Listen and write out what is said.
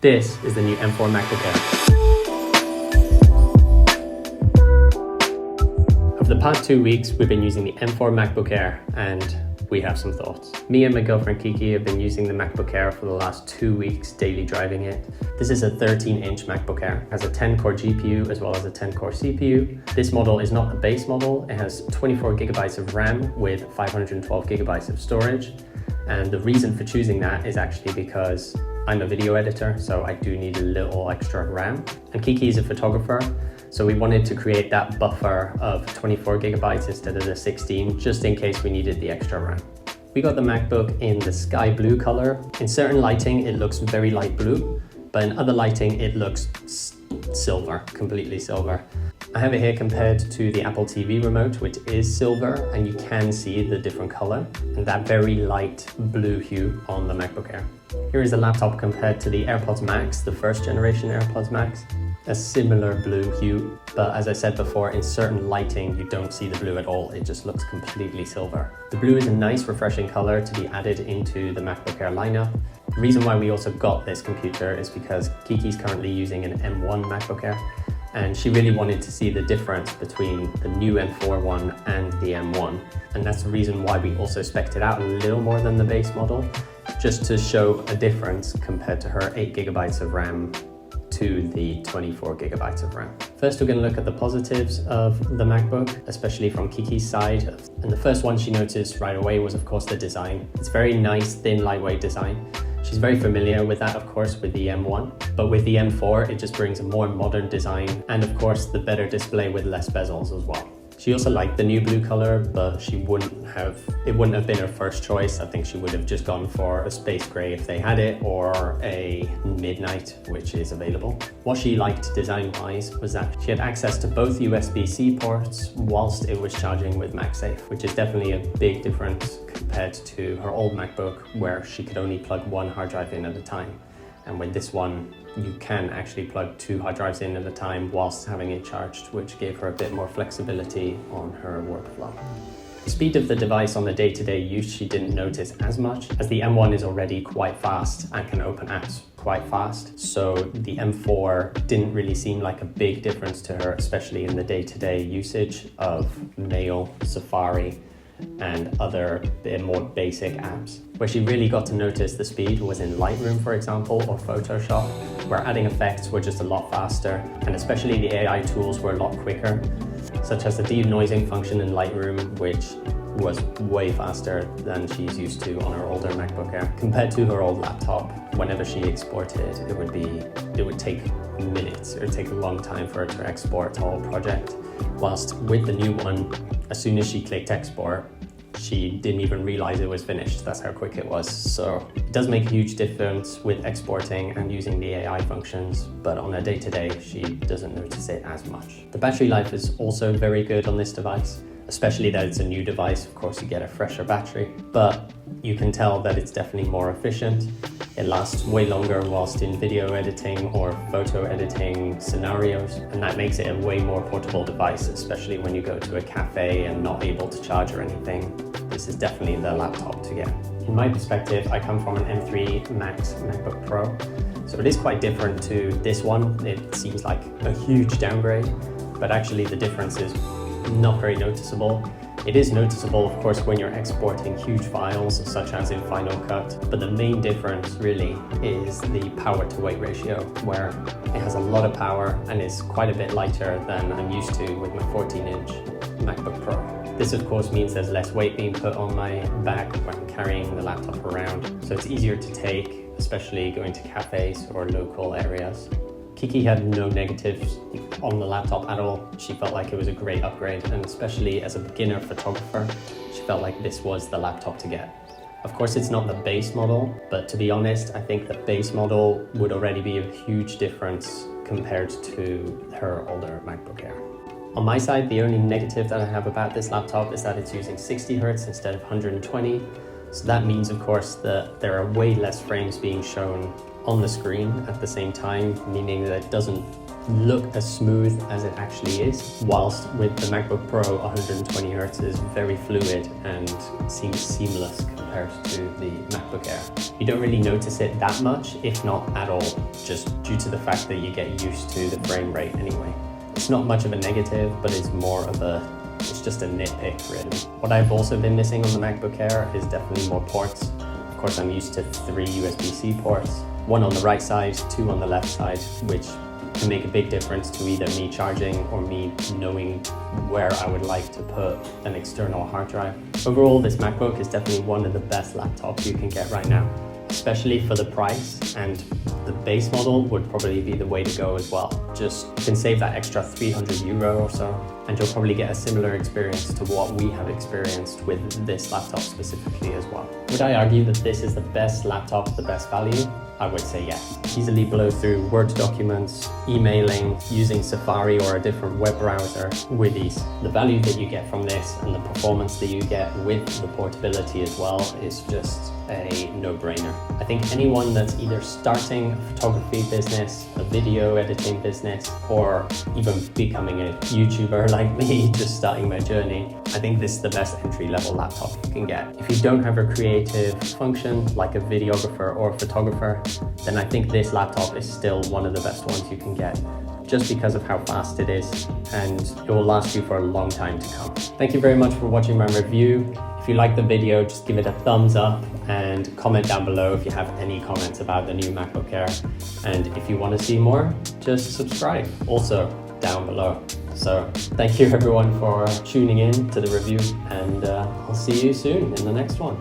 This is the new M4 MacBook Air. Over the past 2 weeks, we've been using the M4 MacBook Air and we have some thoughts. Me and my girlfriend Kiki have been using the MacBook Air for the last 2 weeks, daily driving it. This is a 13-inch MacBook Air. It has a 10-core GPU as well as a 10-core CPU. This model is not the base model. It has 24 gigabytes of RAM with 512 gigabytes of storage. And the reason for choosing that is actually because I'm a video editor, so I do need a little extra RAM. And Kiki is a photographer, so we wanted to create that buffer of 24 gigabytes instead of the 16, just in case we needed the extra RAM. We got the MacBook in the sky blue color. In certain lighting, it looks very light blue, but in other lighting, it looks silver, completely silver. I have it here compared to the Apple TV remote, which is silver, and you can see the different color and that very light blue hue on the MacBook Air. Here is the laptop compared to the AirPods Max, the first generation AirPods Max. A similar blue hue, but as I said before, in certain lighting, you don't see the blue at all. It just looks completely silver. The blue is a nice, refreshing color to be added into the MacBook Air lineup. The reason why we also got this computer is because Kiki's currently using an M1 MacBook Air, and she really wanted to see the difference between the new M4 one and the M1. And that's the reason why we also spec'd it out a little more than the base model, just to show a difference compared to her 8 gigabytes of RAM to the 24 gigabytes of RAM. First, we're going to look at the positives of the MacBook, especially from Kiki's side. And the first one she noticed right away was, of course, the design. It's very nice, thin, lightweight design. She's very familiar with that, of course, with the M1, but with the M4, it just brings a more modern design and, of course, the better display with less bezels as well. She also liked the new blue color, but it wouldn't have been her first choice. I think she would have just gone for a space gray if they had it, or a midnight, which is available. What she liked design-wise was that she had access to both USB-C ports whilst it was charging with MagSafe, which is definitely a big difference compared to her old MacBook, where she could only plug one hard drive in at a time. And with this one, you can actually plug 2 hard drives in at a time whilst having it charged, which gave her a bit more flexibility on her workflow. The speed of the device on the day-to-day use she didn't notice as much, as the M1 is already quite fast and can open apps quite fast. So the M4 didn't really seem like a big difference to her, especially in the day-to-day usage of Mail, Safari, and other more basic apps. Where she really got to notice the speed was in Lightroom, for example, or Photoshop, where adding effects were just a lot faster, and especially the AI tools were a lot quicker, such as the denoising function in Lightroom, which was way faster than she's used to on her older MacBook Air. Compared to her old laptop, whenever she exported, it would take minutes. It would take a long time for her to export the whole project. Whilst with the new one, as soon as she clicked export, she didn't even realize it was finished. That's how quick it was. So it does make a huge difference with exporting and using the AI functions, but on a day-to-day, she doesn't notice it as much. The battery life is also very good on this device, especially that it's a new device. Of course, you get a fresher battery, but you can tell that it's definitely more efficient. It lasts way longer whilst in video editing or photo editing scenarios, and that makes it a way more portable device, especially when you go to a cafe and not able to charge or anything. This is definitely the laptop to get. In my perspective, I come from an M3 Max MacBook Pro, so it is quite different to this one. It seems like a huge downgrade, but actually the difference is not very noticeable. It is noticeable, of course, when you're exporting huge files, such as in Final Cut, but the main difference really is the power to weight ratio, where it has a lot of power and is quite a bit lighter than I'm used to with my 14-inch MacBook Pro. This, of course, means there's less weight being put on my back when carrying the laptop around, so it's easier to take, especially going to cafes or local areas. Kiki had no negatives on the laptop at all. She felt like it was a great upgrade, and especially as a beginner photographer, she felt like this was the laptop to get. Of course, it's not the base model, but to be honest, I think the base model would already be a huge difference compared to her older MacBook Air. On my side, the only negative that I have about this laptop is that it's using 60 Hz instead of 120. So that means, of course, that there are way less frames being shown on the screen at the same time, meaning that it doesn't look as smooth as it actually is, whilst with the MacBook Pro 120 Hz is very fluid and seems seamless compared to the MacBook Air. You don't really notice it that much, if not at all, just due to the fact that you get used to the frame rate anyway. It's not much of a negative, but it's it's just a nitpick really. What I've also been missing on the MacBook Air is definitely more ports. Of course, I'm used to 3 USB-C ports, 1 on the right side, 2 on the left side, which can make a big difference to either me charging or me knowing where I would like to put an external hard drive. Overall, this MacBook is definitely one of the best laptops you can get right now, especially for the price, and the base model would probably be the way to go as well. Just you can save that extra €300 or so, and you'll probably get a similar experience to what we have experienced with this laptop specifically as well. Would I argue that this is the best laptop, the best value? I would say yes. Easily blow through Word documents, emailing, using Safari or a different web browser with ease. The value that you get from this and the performance that you get with the portability as well is just a no-brainer. I think anyone that's either starting a photography business, a video editing business, or even becoming a YouTuber like me, just starting my journey, I think this is the best entry-level laptop you can get. If you don't have a creative function like a videographer or a photographer, then I think this laptop is still one of the best ones you can get, just because of how fast it is, and it will last you for a long time to come. Thank you very much for watching my review. If you like the video, just give it a thumbs up and comment down below if you have any comments about the new MacBook Air. And if you want to see more, just subscribe, also down below. So thank you everyone for tuning in to the review, and I'll see you soon in the next one.